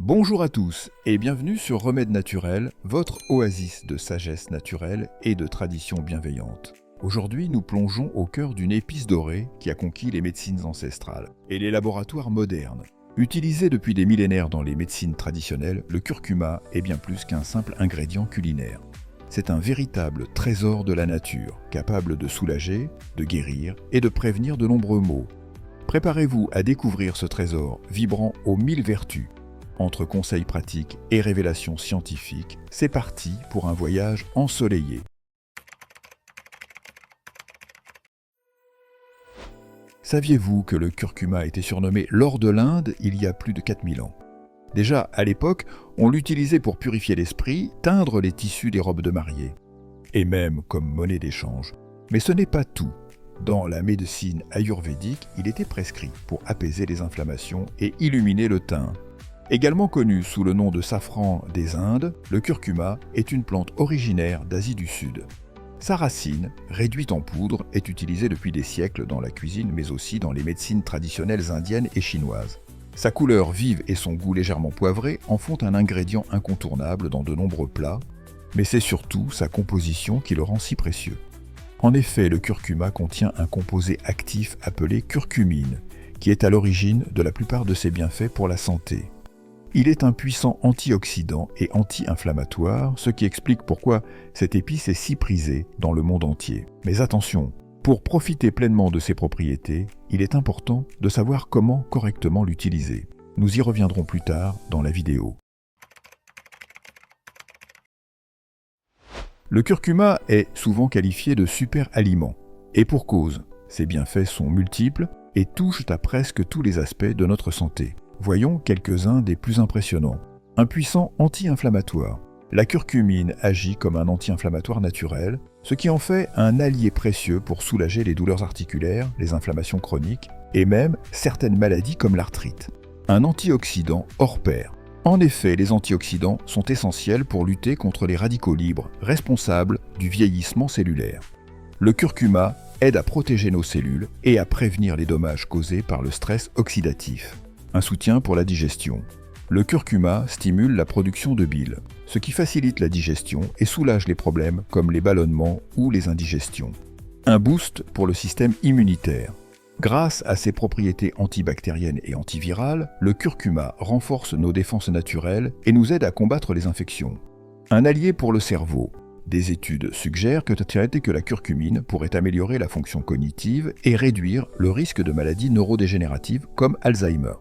Bonjour à tous et bienvenue sur Remède Naturel, votre oasis de sagesse naturelle et de tradition bienveillante. Aujourd'hui, nous plongeons au cœur d'une épice dorée qui a conquis les médecines ancestrales et les laboratoires modernes. Utilisé depuis des millénaires dans les médecines traditionnelles, le curcuma est bien plus qu'un simple ingrédient culinaire. C'est un véritable trésor de la nature, capable de soulager, de guérir et de prévenir de nombreux maux. Préparez-vous à découvrir ce trésor vibrant aux 1000 vertus. Entre conseils pratiques et révélations scientifiques, c'est parti pour un voyage ensoleillé. Saviez-vous que le curcuma était surnommé l'or de l'Inde il y a plus de 4000 ans? Déjà, à l'époque, on l'utilisait pour purifier l'esprit, teindre les tissus des robes de mariée, et même comme monnaie d'échange. Mais ce n'est pas tout. Dans la médecine ayurvédique, il était prescrit pour apaiser les inflammations et illuminer le teint. Également connu sous le nom de safran des Indes, le curcuma est une plante originaire d'Asie du Sud. Sa racine, réduite en poudre, est utilisée depuis des siècles dans la cuisine mais aussi dans les médecines traditionnelles indiennes et chinoises. Sa couleur vive et son goût légèrement poivré en font un ingrédient incontournable dans de nombreux plats, mais c'est surtout sa composition qui le rend si précieux. En effet, le curcuma contient un composé actif appelé curcumine, qui est à l'origine de la plupart de ses bienfaits pour la santé. Il est un puissant antioxydant et anti-inflammatoire, ce qui explique pourquoi cette épice est si prisée dans le monde entier. Mais attention, pour profiter pleinement de ses propriétés, il est important de savoir comment correctement l'utiliser. Nous y reviendrons plus tard dans la vidéo. Le curcuma est souvent qualifié de super aliment, et pour cause, ses bienfaits sont multiples et touchent à presque tous les aspects de notre santé. Voyons quelques-uns des plus impressionnants. Un puissant anti-inflammatoire. La curcumine agit comme un anti-inflammatoire naturel, ce qui en fait un allié précieux pour soulager les douleurs articulaires, les inflammations chroniques et même certaines maladies comme l'arthrite. Un antioxydant hors pair. En effet, les antioxydants sont essentiels pour lutter contre les radicaux libres, responsables du vieillissement cellulaire. Le curcuma aide à protéger nos cellules et à prévenir les dommages causés par le stress oxydatif. Un soutien pour la digestion. Le curcuma stimule la production de bile, ce qui facilite la digestion et soulage les problèmes comme les ballonnements ou les indigestions. Un boost pour le système immunitaire. Grâce à ses propriétés antibactériennes et antivirales, le curcuma renforce nos défenses naturelles et nous aide à combattre les infections. Un allié pour le cerveau. Des études suggèrent que la curcumine pourrait améliorer la fonction cognitive et réduire le risque de maladies neurodégénératives comme Alzheimer.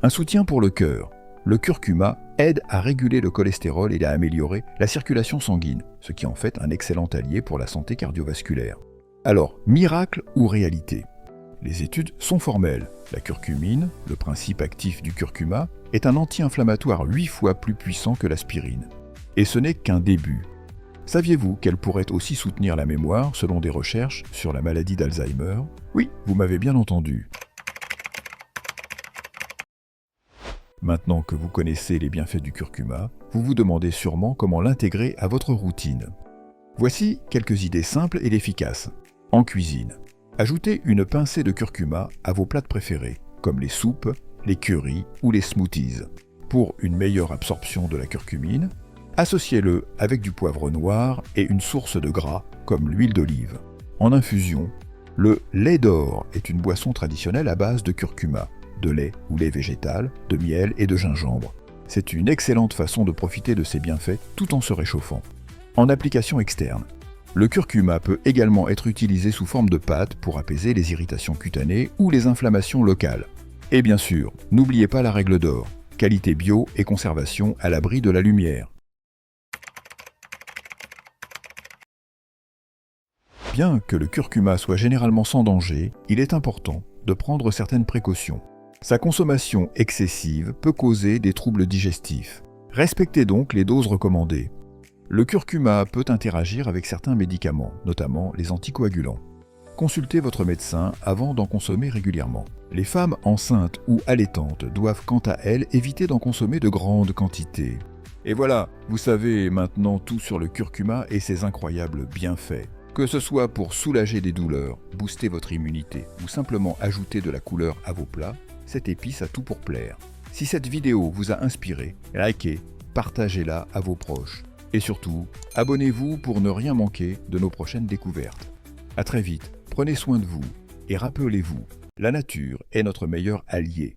Un soutien pour le cœur. Le curcuma aide à réguler le cholestérol et à améliorer la circulation sanguine, ce qui en fait un excellent allié pour la santé cardiovasculaire. Alors, miracle ou réalité? Les études sont formelles. La curcumine, le principe actif du curcuma, est un anti-inflammatoire 8 fois plus puissant que l'aspirine. Et ce n'est qu'un début. Saviez-vous qu'elle pourrait aussi soutenir la mémoire selon des recherches sur la maladie d'Alzheimer? Oui, vous m'avez bien entendu. Maintenant que vous connaissez les bienfaits du curcuma, vous vous demandez sûrement comment l'intégrer à votre routine. Voici quelques idées simples et efficaces. En cuisine, ajoutez une pincée de curcuma à vos plats préférés, comme les soupes, les currys ou les smoothies. Pour une meilleure absorption de la curcumine, associez-le avec du poivre noir et une source de gras, comme l'huile d'olive. En infusion, le lait d'or est une boisson traditionnelle à base de curcuma, de lait ou lait végétal, de miel et de gingembre. C'est une excellente façon de profiter de ses bienfaits tout en se réchauffant. En application externe, le curcuma peut également être utilisé sous forme de pâte pour apaiser les irritations cutanées ou les inflammations locales. Et bien sûr, n'oubliez pas la règle d'or, qualité bio et conservation à l'abri de la lumière. Bien que le curcuma soit généralement sans danger, il est important de prendre certaines précautions. Sa consommation excessive peut causer des troubles digestifs. Respectez donc les doses recommandées. Le curcuma peut interagir avec certains médicaments, notamment les anticoagulants. Consultez votre médecin avant d'en consommer régulièrement. Les femmes enceintes ou allaitantes doivent quant à elles éviter d'en consommer de grandes quantités. Et voilà, vous savez maintenant tout sur le curcuma et ses incroyables bienfaits. Que ce soit pour soulager des douleurs, booster votre immunité ou simplement ajouter de la couleur à vos plats, cette épice a tout pour plaire. Si cette vidéo vous a inspiré, likez, partagez-la à vos proches. Et surtout, abonnez-vous pour ne rien manquer de nos prochaines découvertes. À très vite, prenez soin de vous et rappelez-vous, la nature est notre meilleur allié.